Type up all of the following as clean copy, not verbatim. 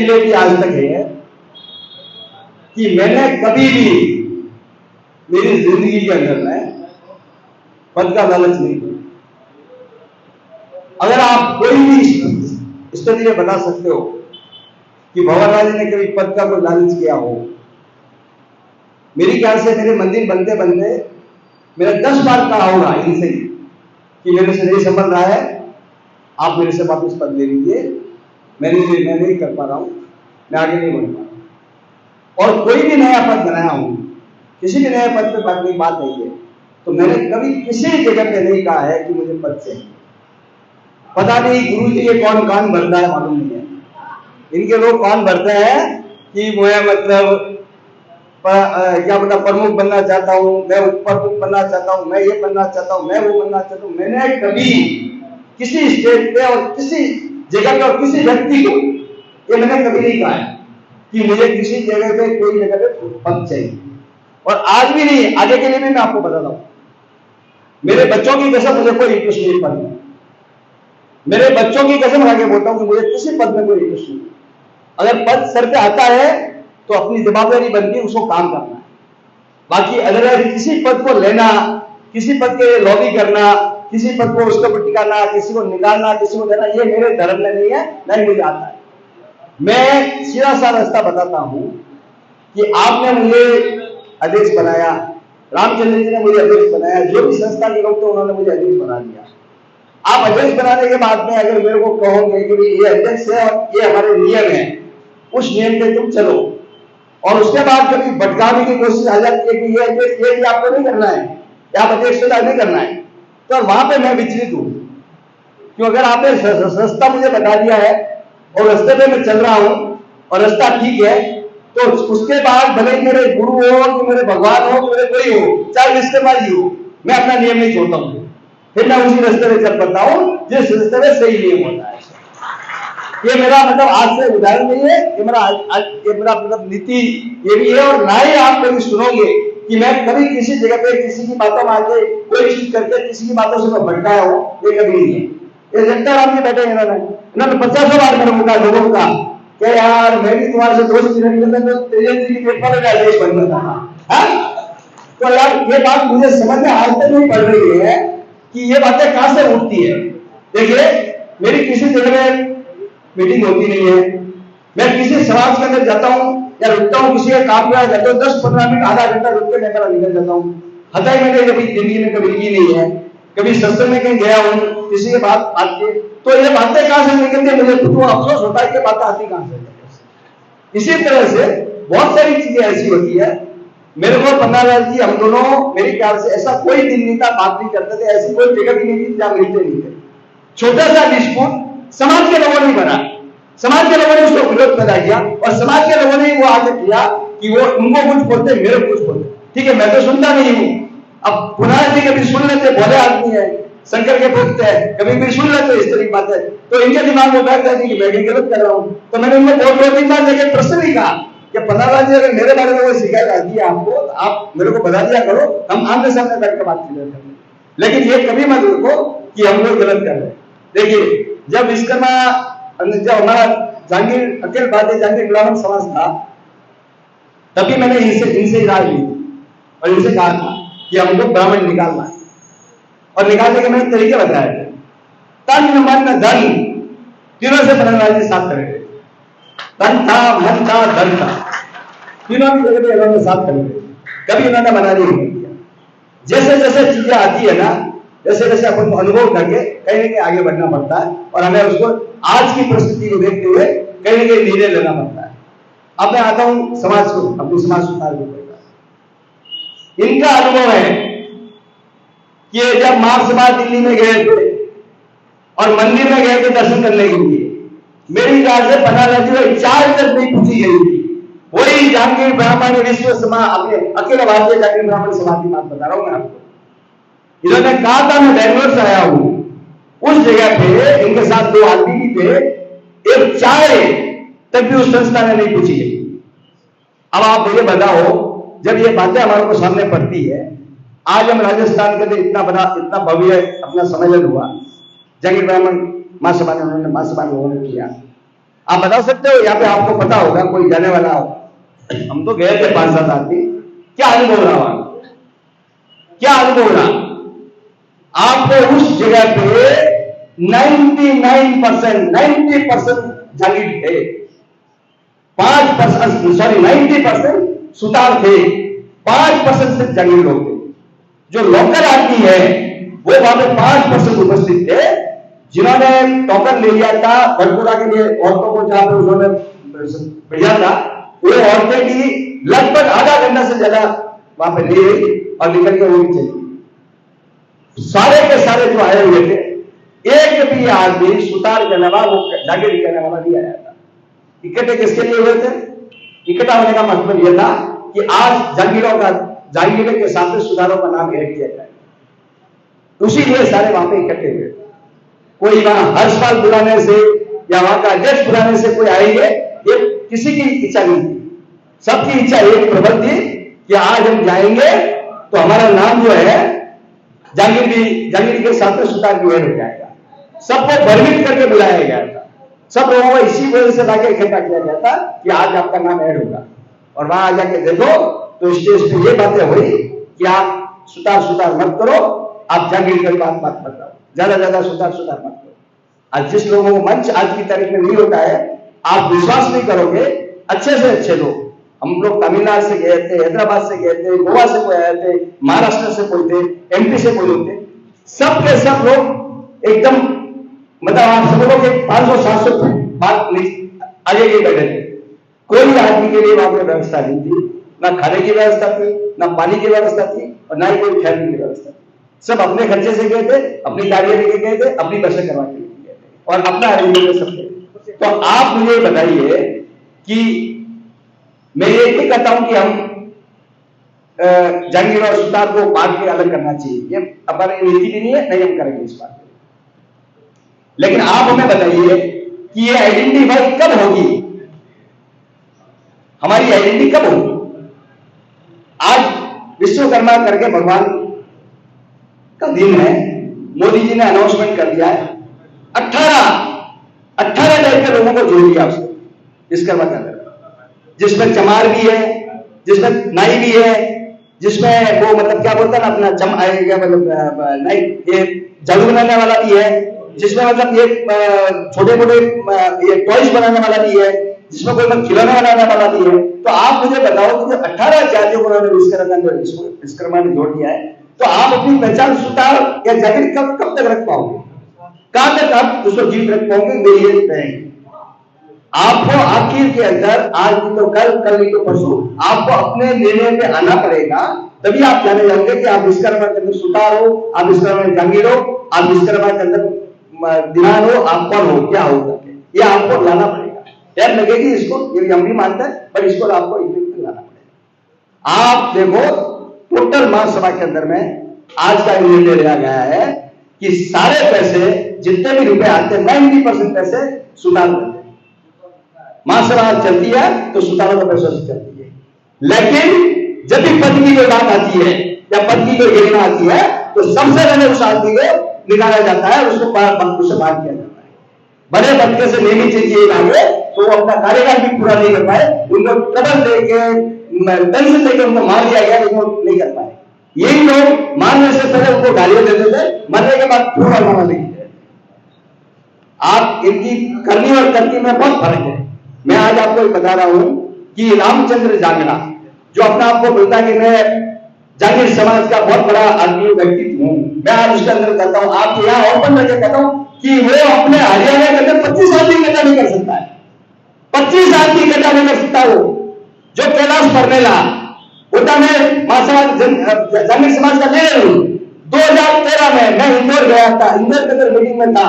भी आज तक है कि मैंने कभी भी मेरी जिंदगी के अंदर में पद का लालच नहीं किया। अगर आप कोई भी स्टडी में बता सकते हो कि भंवर राज ने कभी पद का कोई लालच किया हो, मेरी ख्याल से मेरे मंदिर बनते बनते मेरा 10 बार कहा होगा इनसे कि मेरे से नहीं संभल रहा है, आप मेरे से वापस पद ले लीजिए, मैं नहीं कर पा रहा हूं, मैं आगे नहीं बढ़ पा रहा। और कोई भी नया पद बनाया हूं, किसी भी नए पद पे बात नहीं है, तो मैंने कभी किसी जगह पे नहीं कहा है कि मुझे पद चाहिए। पता नहीं गुरु जी ये कौन कान भरता है, मालूम नहीं है। इनके लोग कान भरते हैं कि मैं मतलब क्या पता प्रमुख बनना चाहता हूं, मैं उप प्रमुख बनना चाहता हूं, मैं ये बनना चाहता हूं, मैं वो बनना चाहता हूं। मैंने कभी किसी स्टेज पे और किसी जगह पे और किसी व्यक्ति को ये मैंने कभी नहीं कहा है कि मुझे किसी जगह पे कोई जगह पे पद चाहिए। और आज भी नहीं, आगे के लिए भी मैं आपको बताता हूं, मेरे बच्चों की कसम मुझे कोई इंटरेस्ट नहीं पद में। मेरे बच्चों की कसम आगे बोलता हूं कि मुझे किसी पद में कोई इंटरेस्ट नहीं। अगर पद सर पे आता है तो अपनी जवाबदारी बनती है उसको काम करना है। बाकी अगर किसी पद को लेना, किसी पद के लिए लॉबी करना, किसी पद को उसके ऊपर टिकाना, किसी को निकालना, किसी को देना, ये मेरे धर्म में नहीं है, नहीं मुझे आता है। मैं सीधा सा रास्ता बताता हूं कि आपने मुझे अध्यक्ष बनाया, रामचंद्र जी ने मुझे अध्यक्ष बनाया, जो भी संस्था के लोग थे उन्होंने मुझे अध्यक्ष बना दिया। आप अध्यक्ष बनाने के बाद में अगर मेरे को कहोगे कि ये अध्यक्ष है और ये हमारे नियम है, उस नियम पे तुम चलो, और उसके बाद कभी भटकाने की कोशिश आ जाती है कि ये अध्यक्ष ये भी आपको नहीं करना है, या आप अध्यक्ष नहीं करना है, तो वहां पे मैं विचलित हूं। क्यों? अगर आपने रास्ता मुझे बता दिया है और रास्ते पे मैं चल रहा हूं और रास्ता ठीक है, तो उसके बाद भले ही मेरे गुरु हो कि मेरे भगवान हो कि मेरे कोई हो, चाहे रिश्तेदारी हो, मैं अपना नियम नहीं छोड़ता हूं, फिर मैं उसी रास्ते में चल पड़ता हूं जिस रास्ते में सही नियम होता है। ये मेरा मतलब आज से उदाहरण नहीं है, ये मेरा मतलब नीति ये भी है। और ना ही आप कभी सुनोगे कि मैं कभी किसी जगह पे किसी की बातों में आके कोई चीज करके किसी की बातों से मैं भटकाया हूं, ये कभी नहीं है। ये जनता राम जी बैठे इन्होंने 50 बार मेरे को कहा, लोगों का कि यार मैं भी तुम्हारे से दोस्ती नहीं करता, तो तेजस्वी जी की पेपर में आदेश बन रहा था। तो यार ये बात मुझे समझ में आज तक नहीं पड़ रही है कि ये बातें कहां से उठती है। देखिए, मेरी किसी जगह में मीटिंग होती नहीं है, मैं किसी समाज के अंदर जाता हूं या रुकता हूं, किसी का काम किया जाता हूं, 10-15 मिनट आधा घंटा रुक के मैं निकल जाता हूं। हताई मैंने कभी जिंदगी में कभी की नहीं है। कभी सत्संग में कहीं गया हूं, किसी के बात आती, तो ये बातें कहां से निकलती है मुझे खुद अफसोस होता है कि बातें आती कहां से। इसी तरह से बहुत सारी चीजें ऐसी होती है। मेरे को 15 जी हम दोनों मेरे ख्याल से ऐसा कोई दिन नहीं था, बात नहीं करते थे, ऐसी कोई जगह भी नहीं थी जहां मिलते नहीं थे। छोटा सा डिस्प्यूट समाज के लोगों ने बना, समाज के लोगों ने उसको विरोध पैदा किया और समाज के लोगों ने वो आगे किया कि वो उनको कुछ बोलते मेरे कुछ बोलते। ठीक है, मैं तो सुनता नहीं हूं। अब पुराना जी कभी सुन लेते, भोले आदमी है, शंकर के भक्त है, कभी भी सुन लेते इस तरह की बातें, तो इनके दिमाग में बैठ जाती कि मैं भी गलत कर रहा हूं। तो मैंने उनको बहुत 2-3 बार लेकर प्रश्न भी कहा कि 15 जी अगर मेरे बारे में कोई शिकायत आती है आपको, तो आप मेरे को बता दिया करो, हम आमने सामने बैठकर बात क्लियर कर लें। लेकिन ये कभी मत रखो कि हम लोग गलत कर रहे हैं। देखिए, जब विश्वकर्मा जब हमारा जहांगीर अखिल भारतीय जहांगीर ब्राह्मण समाज था, तभी मैंने इनसे राय ली और इनसे कहा था कि हमको ब्राह्मण निकालना है, और निकालने के मैंने तरीके बताए थे। तन मन धन तीनों से ब्रह्मराज जी साथ करेंगे। तन था, मन था, धन था, तीनों की जगह पे इन्होंने साथ करेंगे, कभी इन्होंने मना नहीं किया। जैसे जैसे चीजें आती है ना, जैसे जैसे अपन को अनुभव करके कहीं ना कहीं आगे बढ़ना पड़ता है, और हमें उसको आज की परिस्थिति को देखते हुए कहीं ना कहीं निर्णय लेना पड़ता है। अब मैं आता हूं समाज को, अपनी समाज सुधार को पड़ेगा। इनका अनुभव है कि जब मार्क्सवाद दिल्ली में गए थे और मंदिर में गए थे दर्शन करने के लिए, मेरी ख्याल से 15 जी चाय तक नहीं पूछी गई थी। वही जहांगीर ब्राह्मण विश्व समाज अपने अखिल भारतीय जहांगीर ब्राह्मण समाज की बात बता रहा हूं मैं आपको। इन्होंने कहा था मैं बैंगलोर से आया हूं, उस जगह पे इनके साथ 2 आदमी भी थे, एक चाय तक भी उस संस्था ने नहीं पूछी गई। अब आप मुझे बताओ, जब ये बातें हमारे को सामने पड़ती है, आज हम राजस्थान के अंदर इतना बड़ा इतना भव्य अपना सम्मेलन हुआ, जहांगीर ब्राह्मण महासभा ने उन्होंने महासभा लोगों ने किया। आप बता सकते हो, यहाँ पे आपको पता होगा, कोई जाने वाला हो, हम तो गए थे 5-7 आदमी, क्या अनुभव रहा वहां, क्या अनुभव रहा? आपको उस जगह पे 90% जागीर थे, 5% सॉरी 90% सुतार थे, 5% सिर्फ जागीर लोग थे। जो लोकल आदमी है वो वहां पे 5% उपस्थित थे, जिन्होंने टोकन ले लिया था भरपूरा के लिए औरतों को, जहां पे उन्होंने भेजा था, वो औरतें भी लगभग आधा घंटा से ज्यादा वहां पे ले गई और निकल के वो भी चली। सारे के सारे जो आए हुए थे, एक भी आदमी सुतार के अलावा वो जागीर के अलावा नहीं आया था। इकट्ठे किसके लिए हुए थे? इकट्ठा होने का मतलब यह था कि आज जागीरों के साथ में सुधारों का नाम ऐड किया जाए, उसी लिए सारे वहां पे इकट्ठे हुए। कोई वहां हर्षपाल बुलाने से या वहां का अध्यक्ष बुलाने से कोई आएंगे, ये किसी की इच्छा नहीं थी। सबकी इच्छा एक प्रबल थी कि आज हम जाएंगे तो हमारा नाम जो है जागीर के साथ में सुधार भी ऐड हो जाएगा। सबको भ्रमित करके बुलाया गया था, सब लोगों को इसी वजह से लाके इकट्ठा किया गया था कि आज आपका नाम ऐड होगा। और वहां आ जाके देखो तो स्टेज पे ये बातें हुई कि आप सुधार मत करो, आप जागीर की बात मत बताओ, ज्यादा सुधार मत करो। आज जिस लोगों को मंच आज की तारीख में नहीं होता है, आप विश्वास नहीं करोगे, अच्छे से अच्छे लोग, हम लोग तमिलनाडु से गए थे, हैदराबाद से गए थे, गोवा से कोई आए थे, महाराष्ट्र से कोई थे, एमपी से कोई लोग थे, सब के सब लोग एकदम मतलब आप समझो कि 500-700 बात आगे के बैठे थे। कोई आदमी के लिए वहां पर व्यवस्था नहीं थी, ना खाने की व्यवस्था थी, ना पानी की व्यवस्था थी, और ना ही कोई ठहरने की व्यवस्था थी। सब अपने खर्चे से गए थे, अपनी गाड़ियां लेके गए थे, अपनी बसें करवा के गए थे और अपना अरेंजमेंट सब थे। तो आप मुझे बताइए कि मैं ये नहीं कहता हूं कि हम जागीर और सुतार को बांट के अलग करना चाहिए, ये हमारी नीति भी नहीं है, नहीं हम करेंगे इस बात। लेकिन आप हमें बताइए कि ये आइडेंटिफाई कब होगी, हमारी आइडेंटिटी कब होगी? आज विश्वकर्मा करके भगवान का दिन है, मोदी जी ने अनाउंसमेंट कर दिया है, 18 टाइप के लोगों को जोड़ दिया उसने विश्वकर्मा के अंदर, जिसमें चमार भी है, जिसमें नाई भी है, जिसमें वो मतलब क्या बोलता है ना अपना क्या मतलब नाई, ये जादू बनाने वाला भी है, जिसमें मतलब ये छोटे मोटे ये टॉयज बनाने वाला भी है, जिसमें कोई मतलब खिलौना बनाने वाला भी है। तो आप मुझे बताओ कि 18 जातियों को उन्होंने विश्वकर्मा ने जोड़ दिया है, तो आप अपनी पहचान सुतार या जागीर कब तक रख पाओगे? कहां तक आप उसको जीत रख पाओगे? मेरी ये रहेंगे आपको आखिर के अंदर, आज नहीं तो कल नहीं तो परसों, आपको अपने निर्णय पे आना पड़ेगा, तभी आप जाने जाओगे कि आप विश्वकर्मा के अंदर सुतार हो, आप विश्वकर्मा में जागीर हो, आप विश्वकर्मा के अंदर दीवान हो, आप कौन हो, क्या हो करके ये आपको लाना पड़ेगा। टाइम लगेगी इसको, ये हम भी मानते हैं, पर इसको आपको लाना पड़ेगा। आप देखो टोटल महासभा के अंदर में आज का निर्णय लिया गया है कि सारे पैसे जितने भी रुपए आते हैं 90% पैसे सुतार देते हैं। महासभा चलती है तो सुतारों का पैसा चलती है, लेकिन जब भी पद की कोई बात आती है या पद की कोई योजना आती है तो सबसे पहले उस आदमी को निकाला जाता है, उसको से बात किया जाता है। बड़े धक्के से लेनी चाहिए आगे तो वो अपना कार्यकाल भी पूरा नहीं कर पाए, उनको कदम देके टेंशन देके उनको मार दिया गया, लेकिन नहीं कर पाए। यही लोग मारने से पहले उनको गालियां देते थे, मरने के बाद पूरा माना नहीं थे। आप इनकी करनी और करनी में बहुत फर्क है। मैं आज आपको बता रहा हूं कि रामचंद्र जांगड़ा जो अपना आपको बोलता है कि मैं जागीर समाज का बहुत बड़ा आदमी व्यक्तित्व हूं, मैं आज उसके अंदर कहता हूं, आपके यहां ओपन करके कहता हूं कि वो अपने हरियाणा के अंदर 25 आदमी इकट्ठा नहीं कर सकता है, 25 आदमी इकट्ठा नहीं कर सकता। वो जो कैलाश बर्मेला होता मैं जागीर समाज का लीडर हूं। 2013 में मैं इंदौर गया था, इंदौर के अंदर मीटिंग में था।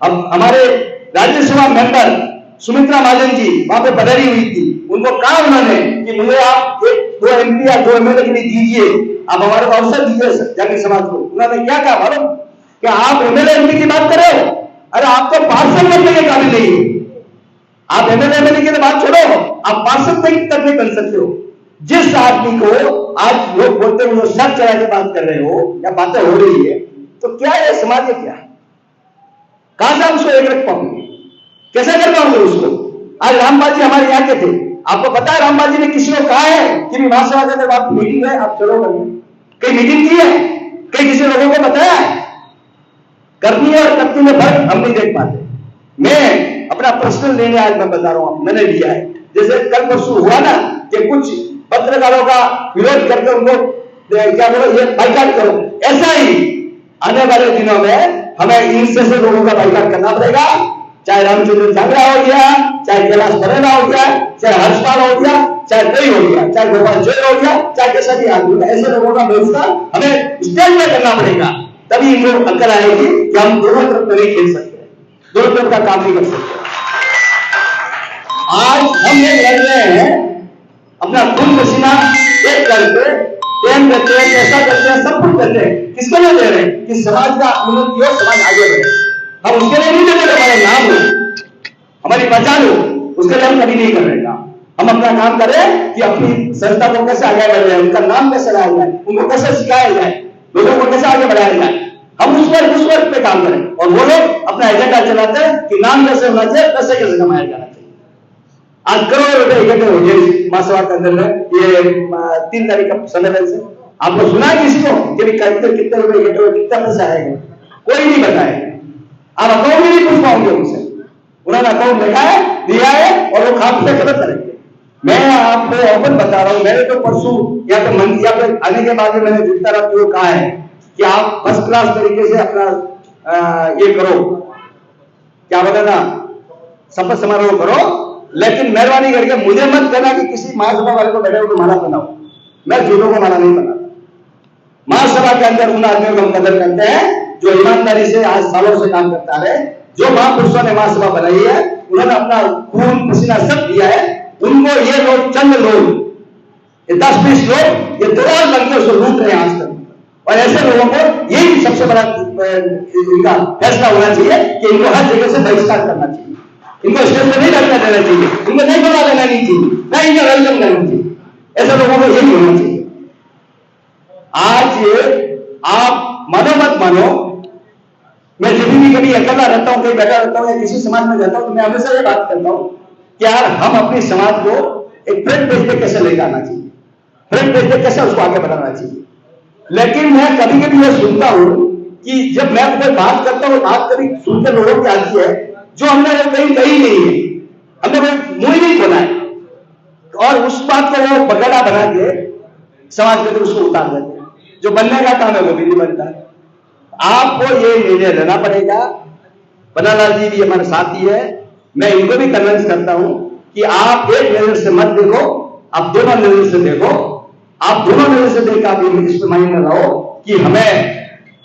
अब हमारे राज्यसभा मेंबर सुमित्रा महाजन जी वहां पे पधारी हुई थी, उनको कहा उन्होंने कि मुझे आप 1-2 एमपी या 2 एमएलए के लिए दीजिए, आप हमारे को अवसर दीजिए जागीर समाज को। उन्होंने क्या कहा मालूम? कि आप एमएलए एमपी की बात कर रहे हो, अरे आप तो पार्षद बनने के काबिल नहीं हो। आप एमएलए एमएलए की बात छोड़ो, आप पार्षद तक नहीं बन सकते हो। जिस आदमी को आज लोग बोलते हैं वो सर चढ़ा के बात कर रहे हो या बातें हो रही है, तो क्या है समाज है? क्या कहां से उसको एक रख पाओगे? कैसे कर पाओगे उसको? आज रामपाल जी हमारे यहाँ के थे, आपको पता है रामपाल जी ने किसी को कहा है कि महासभा के अंदर आप मीटिंग है, आप चलो करनी, कई मीटिंग की है, कई किसी लोगों को बताया है? करनी है और करनी में फर्क हम नहीं देख पाते। मैं अपना पर्सनल निर्णय आज मैं बता रहा हूं, मैंने लिया है। जैसे कल परसों हुआ ना कि कुछ पत्रकारों का विरोध करके उनको क्या करो, ये बाइकाट करो, ऐसा ही आने वाले दिनों में हमें इन से लोगों का बाइकाट करना पड़ेगा। चाहे रामचंद्र जागरा हो गया, चाहे कैलाश बरेला हो गया, चाहे हर्षपाल हो गया, चाहे कोई हो गया, चाहे गोपाल जोर हो गया, चाहे कैसा भी आदमी, ऐसे लोगों का व्यवस्था हमें स्टेज में करना पड़ेगा। तभी इनको अक्ल आएगी कि हम दोनों तरफ नहीं खेल सकते, दोनों तरफ का काम नहीं कर सकते। आज हम ये लड़ रहे हैं अपना खून पसीना एक करके, ट्रेन करते हैं, पैसा करते हैं, सब कुछ करते हैं, किसके लिए दे रहे हैं? कि समाज का उन्नति हो, समाज आगे बढ़े। हम उसके लिए नहीं दे रहे, हमारे नाम हो, हमारी पहचान हो, उसके लिए हम कभी नहीं कर रहे काम। हम अपना काम करें कि अपनी संस्था को कैसे आगे बढ़ जाए, उनका नाम कैसे लाया जाए, उनको कैसे सिखाया जाए, लोगों को कैसे आगे बढ़ाया जाए, हम उस वर्ग पे काम करें। और वो लोग अपना एजेंडा चलाते हैं कि नाम कैसे होना चाहिए, पैसे कैसे कमाया जाना चाहिए। आज करोड़ों रुपए इकट्ठे हो गए महासभा के अंदर में, ये 3 तारीख का समय से आपको सुना है किसी को कि कितने रुपए इकट्ठे हुए, कितना पैसा आएगा? कोई नहीं बताएगा। आप अकाउंट भी नहीं पूछ पाओगे उनसे, उन्होंने अकाउंट लिखा है, दिया है, और वो खाम से गलत करेंगे। मैं आपको ओपन बता रहा हूं, मैंने तो परसों या तो मंदिर या फिर आने के बाद मैंने जितना रखते हुए कहा है कि आप फर्स्ट क्लास तरीके से अपना ये करो, क्या बोला ना, शपथ समारोह करो, लेकिन मेहरबानी करके मुझे मत कहना कि किसी महासभा वाले को बैठे हुए माला बनाओ। मैं झूठों को माला नहीं बनाता। महासभा के अंदर उन आदमियों को हम कदर करते हैं जो ईमानदारी से आज सालों से काम करता है। जो महापुरुषों ने महासभा बनाई है, उन्होंने अपना खून पसीना सब दिया है। उनको ये लोग, चंद लोग, 10-20 लोग, ये दलाल बनकर उसको लूट रहे हैं आज तक। और ऐसे लोगों को यही सबसे बड़ा इनका फैसला होना चाहिए कि इनको हर जगह से बहिष्कार करना चाहिए, इनको स्टेज पर नहीं रखना देना चाहिए, इनको नहीं बना देना नहीं चाहिए, ना इनका वेलकम करना चाहिए। ऐसे लोगों को यही होना चाहिए। आज ये आप मानो मत मानो, मैं जब भी कभी अकेला रहता हूं, कहीं बैठा रहता हूं या किसी समाज में रहता हूं, तो मैं हमेशा ये बात करता हूं कि यार हम अपने समाज को एक फ्रंट पेज पे कैसे ले जाना चाहिए, फ्रंट पेज पे कैसे उसको आगे बढ़ाना चाहिए। लेकिन मैं कभी कभी ये सुनता हूं कि जब मैं कोई बात करता हूं, बात कभी सुनकर लोगों की आती है जो हमने कहीं कही नहीं है, हमने कोई मुंह नहीं खोला है, और उस बात को वो बगड़ा बना के समाज के अंदर उसको उतार देते हैं। जो बनने का काम है वो भी नहीं बनता है। आपको ये निर्णय लेना पड़ेगा। बनालाल जी भी हमारे साथी है, मैं इनको भी कन्विंस करता हूं कि आप एक नजर से मत देखो, आप दोनों नजर से देखो। आप दोनों नजर से देखकर आप इस पे माइंड में रहो कि हमें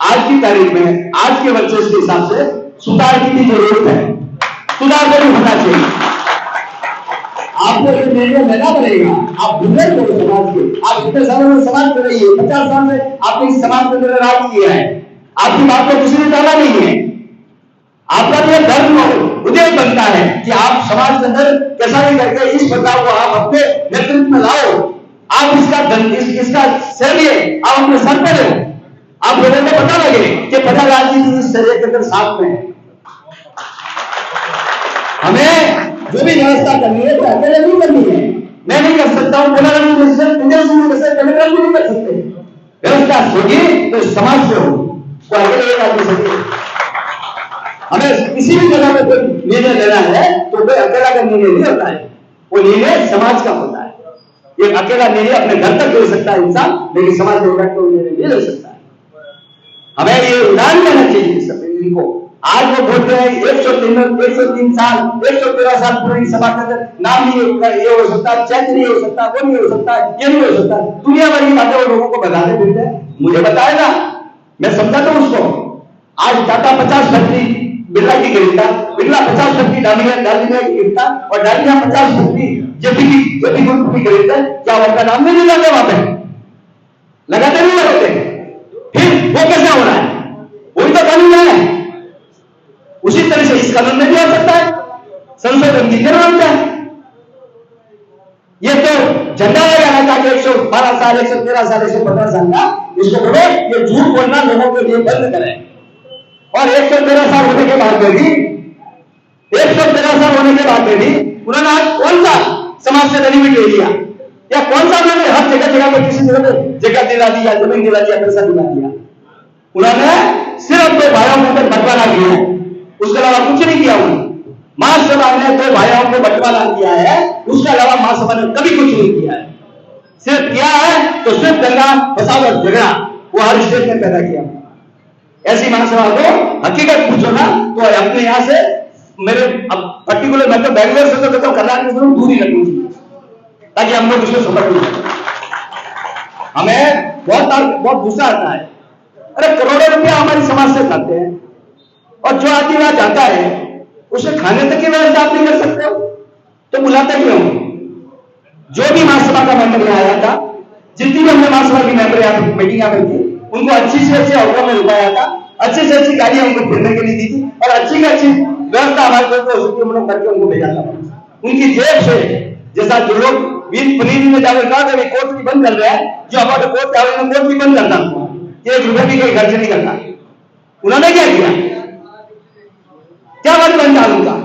आज की तारीख में, आज के वर्चस्व के हिसाब से सुधार की भी जरूरत है, सुधार को भी होना चाहिए। आपको ये निर्णय लेना पड़ेगा। आप बुजुर्ग हो समाज के, आप इतने सालों में समाज में रहिए, 50 साल से आपने इस समाज के अंदर राज किया है, आपकी बात को किसी ने टाला नहीं है। आपका जो धर्म उदय बनता है कि आप समाज के अंदर कैसा भी करके इस बदलाव को आप अपने नेतृत्व में लाओ। आप इसका श्रेय आप अपने सर पर लो। आप लोगों को पता लगे कि बनालाल जी इस श्रेय के अंदर साथ में है। हमें जो भी व्यवस्था करनी है तो अकेले नहीं करनी है। मैं नहीं कर सकता हूं, बनालाल जी नहीं कर सकते। व्यवस्था होगी तो समाज से होगी, तो अकेले कर सकते। हमें किसी भी जगह में कोई निर्णय लेना है तो कोई अकेला का निर्णय नहीं होता है, वो निर्णय समाज का होता है। ये अकेला निर्णय अपने घर तक ले सकता है इंसान, लेकिन समाज में बैठ कर निर्णय नहीं ले सकता है। हमें ये उदाहरण देना चाहिए इनको। आज वो बोलते हैं 103 साल 113 साल पूरी सभा के अंदर नाम नहीं ये हो सकता, चेंज नहीं हो सकता, वो नहीं हो सकता, ये नहीं हो सकता, दुनिया भर की बातें वो लोगों को बताने देते हैं। मुझे बताया ना, मैं समझाता हूं उसको। आज टाटा 50 फैक्ट्री बिरला की खरीदता, बिरला 50 फैक्ट्री डालिया की खरीदता, और डालिया 50 फैक्ट्री जेपी ग्रुप की खरीदता। क्या उनका नाम नहीं लगाते वहां पे? लगाते नहीं लगाते? फिर वो कैसे हो रहा है? वही तो कानून है। उसी तरह से इस कानून में भी हो सकता है, संशोधन की जरूरत है। ये तो झंडा लगाना था कि 112 साल 113 साल 115 साल का, इसको बोलो ये झूठ बोलना लोगों के लिए बंद करें। और 113 साल होने के बाद भी 113 साल होने के बाद भी उन्होंने आज कौन सा समाज से बेनिफिट ले लिया, या कौन सा उन्होंने हर जगह जगह पर किसी जगह पे जगह दिला दिया, जमीन दिला दिया, पैसा दिला दिया? उन्होंने सिर्फ दो भाइयों को बंटवारा किया है, उसके अलावा कुछ नहीं किया। उन्होंने महासभा ने दो भाइयों को बंटवारा किया है, उसके अलावा महासभा ने कभी कुछ नहीं किया है। सिर्फ किया है तो सिर्फ दंगा फसाद और झगड़ा वो हर स्टेट में पैदा किया। ऐसी महासभा को हकीकत पूछो ना तो अपने यहाँ से, मेरे अब पर्टिकुलर मैं तो बेंगलोर से तो कहता हूँ कर्नाटक से दूर ही रखनी चाहिए ताकि हम लोग उसको सफर नहीं करें। हमें बहुत गुस्सा आता है, अरे करोड़ों रुपया हमारी समाज से खाते हैं और जो आदमी वहां जाता है उसे खाने तक की व्यवस्था आप नहीं कर सकते हो तो बुलाते क्यों? जो भी महासभा का मेंबर यहाँ आया था, जितनी भी हमने महासभा की मेंबर यहाँ मीटिंग में थी, उनको अच्छी से अच्छी होटलों में रुकाया था, अच्छी से अच्छी गाड़ियां उनको फिरने के लिए दी थी और अच्छी से अच्छी व्यवस्था हमारे को हो सकती है हम लोग करके उनको भेजा था। उनकी जेब से, जैसा जो लोग पनीर में जाकर कहा था कोर्ट भी बंद कर रहे हैं, जो हमारे कोर्ट कोर्ट भी बंद करना, 1 रुपए भी कोई खर्च नहीं करना। उन्होंने क्या किया? क्या बंद बन डाल उनका?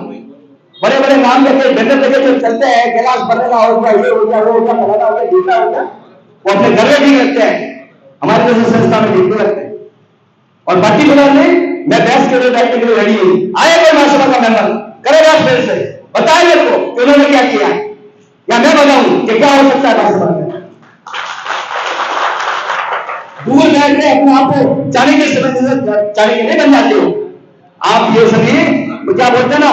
बड़े बड़े नाम लेके बेटर लेके जो चलते हैं, कैलाश बनेगा हो गया, ये हो गया, वो हो गया, फलाना हो गया, दूसरा हो गया, वो अपने घर में भी रखते हैं, हमारे जैसे संस्था में ठीक रखते हैं। और पर्टिकुलरली मैं बहस के लिए बैठने के लिए रेडी हूं। आए कोई महासभा का मेंबर करेगा फिर से बताए मेरे को कि उन्होंने क्या किया, या मैं बताऊं कि क्या हो सकता है महासभा में? दूर बैठ रहे अपने आप को चाली के चाली के नहीं बन जाते हो आप। ये सभी क्या बोलते हैं ना,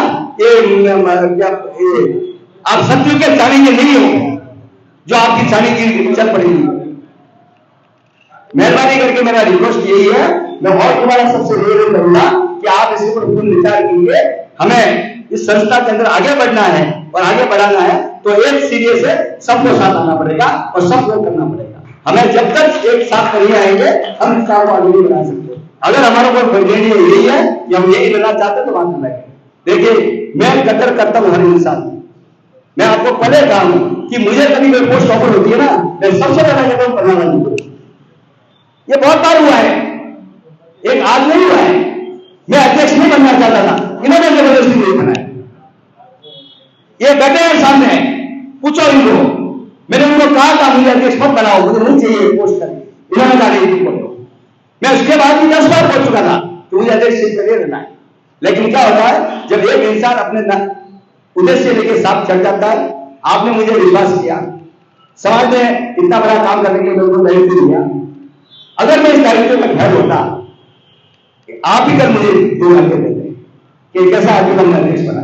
आप सत्य के चाली के नहीं हो जो आपकी चाली की चल पड़ेगी। मेहरबानी करके मेरा रिक्वेस्ट यही है, मैं और तुम्हारा सबसे निवेदन करूंगा कि आप इसके ऊपर पूर्ण विचार कीजिए। हमें इस संस्था के अंदर आगे बढ़ना है और आगे बढ़ाना है तो एक सीरियस से सबको साथ आना पड़ेगा और सबको करना पड़ेगा। हमें जब तक एक साथ नहीं आएंगे हम इस काम को आगे नहीं बढ़ा सकते। अगर हमारा कोई एजेंडा यही है कि हम यही करना चाहते हैं तो बात नहीं। देखिए मैं कदर करता हूं हर इंसान, मैं आपको पहले कहा हूं कि मुझे कभी कोई पोस्ट ऑफर होती है ना, मैं सबसे पहले कहता हूं प्रधानमंत्री को। ये बहुत बार हुआ है, एक आज नहीं हुआ है। मैं अध्यक्ष नहीं बनना चाहता था, इन्होंने जबरदस्ती नहीं बनाया। ये बैठे हैं सामने, पूछो इनको, मैंने उनको कहा था मुझे अध्यक्ष मत बनाओ, मुझे नहीं चाहिए पोस्ट करनी, इन्होंने कहा नहीं बोलो। मैं उसके बाद भी 10 बार बोल चुका था कि मुझे अध्यक्ष नहीं रहना है। लेकिन क्या होता है जब एक इंसान अपने उद्देश्य लेके साथ चल जाता है, आपने मुझे विश्वास किया, समाज में इतना बड़ा काम करने के लिए मेरे को दायित्व दिया। अगर मैं इस दायित्व में खैर होता, आप ही कर मुझे 2 घंटे देते कि कैसा आगे बनना अध्यक्ष बना।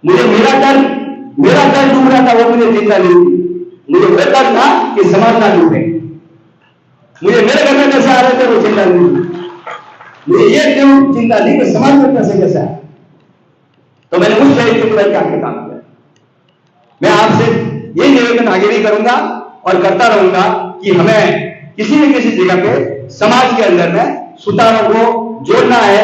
मुझे मेरा डर डूब रहा था, वो मुझे चिंता नहीं थी। मुझे डर था कि समाज ना डूबे। मुझे मेरे घर में कैसे आ रहे थे वो चिंता नहीं थी। मुझे ये क्यों चिंता नहीं कि समाज में कैसे है। तो मैंने उस दायित्व को लेकर आगे काम किया। मैं आपसे ये निवेदन आगे भी करूंगा और करता रहूंगा कि हमें किसी न किसी जगह पे समाज के अंदर में सुधारों को जोड़ना है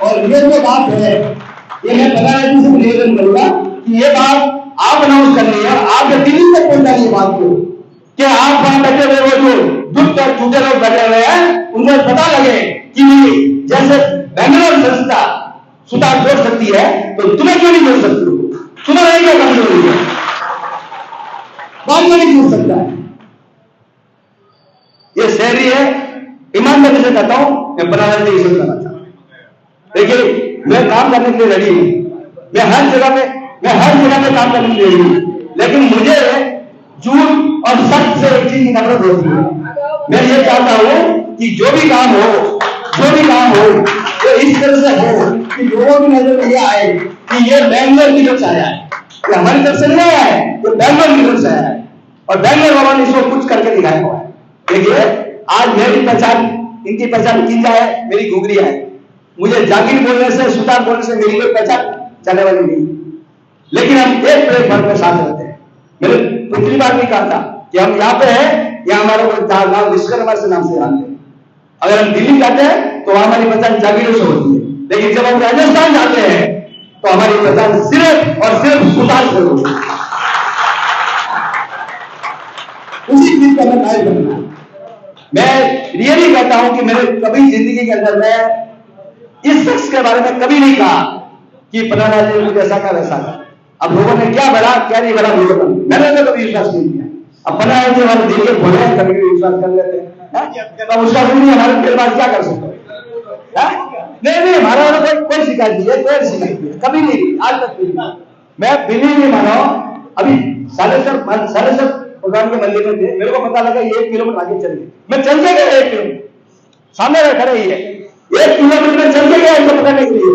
और ये जो बात है ये मैं प्रधानमंत्री से निवेदन करूंगा कि ये बात आप अनाउंस करनी है, आप दिल्ली तक पहुंचानी है बात को कि आप वहां बैठे हुए वो जो दुष्ट और झूठे लोग बैठे हुए हैं उनको पता लगे कि जैसे बेंगलोर संस्था सुधार जोड़ सकती है तो तुम्हें क्यों नहीं जोड़ सकती हो? तुम्हारा क्या कमजोरी है? बात में नहीं जोड़ सकता है। ये शहरी है, ईमानदारी से कहता हूं, मैं प्रधानमंत्री की सोचना चाहता हूं। देखिए मैं काम करने के लिए रेडी हूं, मैं हर जगह में काम करने के लिए रेडी हूं, लेकिन मुझे झूठ और सत्य से एक चीज की नफरत होती है। मैं ये चाहता हूं कि जो भी काम हो वो इस तरह से हो कि लोगों की नजर में ये आए कि ये बेंगलोर की तरफ से आया है, ये हमारी तरफ से नहीं आया है, ये बेंगलोर की तरफ से आया है और बेंगलोर वालों ने इसको कुछ करके दिखाया हुआ है। देखिए आज मेरी पहचान, इनकी पहचान की जाए मेरी घुघरिया है। मुझे जागीर बोलने से, सुधार बोलने से मेरी कोई पहचान चलने वाली नहीं, लेकिन हम एक प्लेटफॉर्म में साथ रहते हैं। मैंने पिछली बार भी कहा था कि हम यहाँ पे हैं, यहाँ हमारा नाम विश्वकर्मा से नाम से जानते हैं। अगर हम दिल्ली जाते हैं तो हमारी पहचान जागीरों से होती है, लेकिन जब हम राजस्थान जाते हैं तो हमारी पहचान सिर्फ और सिर्फ सुधार से होती है। उसी चीज का हमें कायम करना है। मैं रियली कहता हूं कि मेरे कभी जिंदगी के अंदर में इस शख्स के बारे में कभी नहीं कहा कि प्रहलाद जी ने मुझे ऐसा कहा वैसा कहा। अब लोगों ने क्या बड़ा क्या नहीं बड़ा मुझे पता, मैंने तो कभी विश्वास नहीं किया। अब प्रहलाद जी हमारे दिल के बोले हैं, कभी भी विश्वास कर लेते हैं, तो उसका भी हमारे के बाद क्या कर सकते हैं? नहीं हमारा तो कोई शिकायत नहीं है, कोई शिकायत नहीं, कभी नहीं, आज तक नहीं। मैं बिलीव नहीं माना। अभी सालेसर भगवान के मंदिर में थे, मेरे को पता लगा 1 किलोमीटर आगे चल गए, मैं चल के गया 1 किलोमीटर, सामने बैठा रही है 1 किलोमीटर में चल के गया इनको पकड़ने के लिए।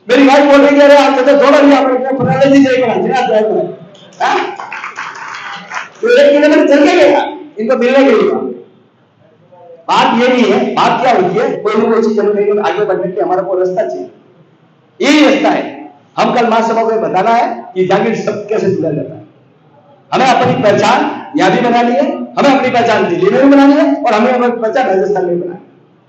मेरी वाइफ बोल रही है अरे आप तो दौड़ा लिया आपने, पकड़ लीजिए जाएगा जिना जाएगा, तो 1 किलोमीटर चल के गया इनको मिलने के लिए। बात ये नहीं है, बात क्या होती है, कोई ना कोई चीज हमें आगे बढ़ने के हमारा को रास्ता चाहिए, यही रास्ता है। हम कल महासभा को बताना है कि जागीर सब कैसे जुड़ा जाता है। हमें अपनी पहचान यहाँ भी बना ली है, हमें अपनी पहचान दिल्ली में भी बनानी है, और हमें अपनी पहचान राजस्थान में बनानी है।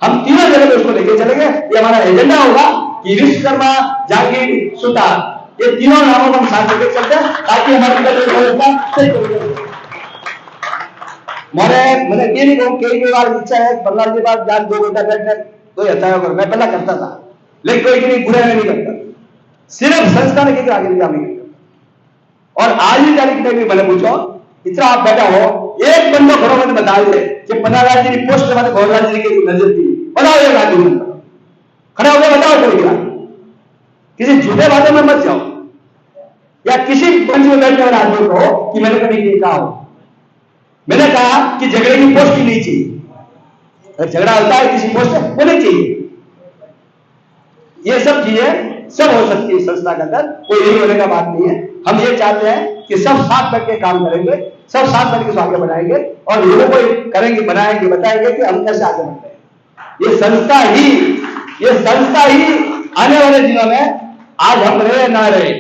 हम तीनों जगह पे उसको लेके चलेंगे। ये हमारा एजेंडा होगा कि विश्वकर्मा, जागीर, सुतार, ये तीनों नामों को हम साथ लेके चलते हैं ताकि हमारी मैंने ये नहीं कहूँ, कई बार इच्छा है 15 के बाद जान 2 घंटा बैठने तो होता है, मैं पहला करता था, लेकिन कोई नहीं बुरा नहीं करता, सिर्फ संस्थान के आगे काम नहीं करता। और आज ही तारीख में भी मैंने पूछो, इतना आप बैठा हो, एक बंदा घरों में बता दे कि प्रहलाद जी की पोस्ट में भगवान जी की नजर थी, बताओ ये बात नहीं, खड़ा होकर बताओ कोई बात, किसी झूठे बातों में मत जाओ, या किसी मंच में बैठने वाले आदमी को कि मैंने कभी ये कहा हो। मैंने कहा कि झगड़े की पोस्ट ही नहीं चाहिए, अगर झगड़ा होता है किसी पोस्ट में वो नहीं चाहिए। ये सब चीजें सब हो सकती है संस्था के अंदर, कोई यही होने का बात नहीं है। हम ये चाहते हैं कि सब साथ बैठ के काम करेंगे, सब साथ बैठ के आगे बढ़ाएंगे और लोगों को करेंगे, बनाएंगे, बताएंगे कि हम कैसे आगे बढ़ते हैं। ये संस्था ही आने वाले दिनों में, आज हम रहे ना रहे,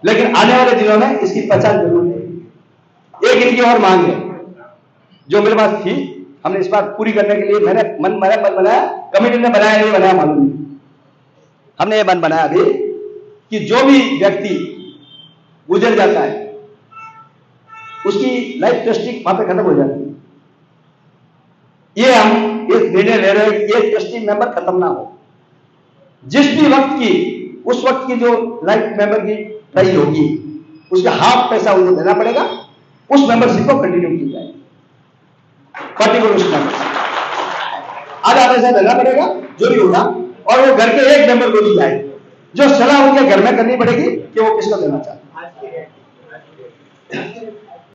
लेकिन आने वाले दिनों में इसकी पहचान जरूर है। एक इनकी और मांग है जो मेरे पास थी, हमने इस बात पूरी करने के लिए मैंने मन बनाया, कमेटी ने बनाया नहीं बनाया मालूम नहीं, हमने ये मन बनाया अभी कि जो भी व्यक्ति गुजर जाता है उसकी लाइफ ट्रस्टी वहां पे खत्म हो जाती है। ये हम एक निर्णय ले रहे हैं कि ये ट्रस्टी मेंबर खत्म ना हो। जिस भी वक्त की उस वक्त की जो लाइफ मेंबर की प्राइस होगी उसका हाफ पैसा उनको देना पड़ेगा, उस मेंबरशिप को कंटिन्यू की जाए, पर्टिकुलर उस आधा पैसा देना पड़ेगा जो भी होगा, और वो घर के एक मेंबर को दी जाए, जो सलाह उनके घर में करनी पड़ेगी कि वो किसको देना चाहते हैं।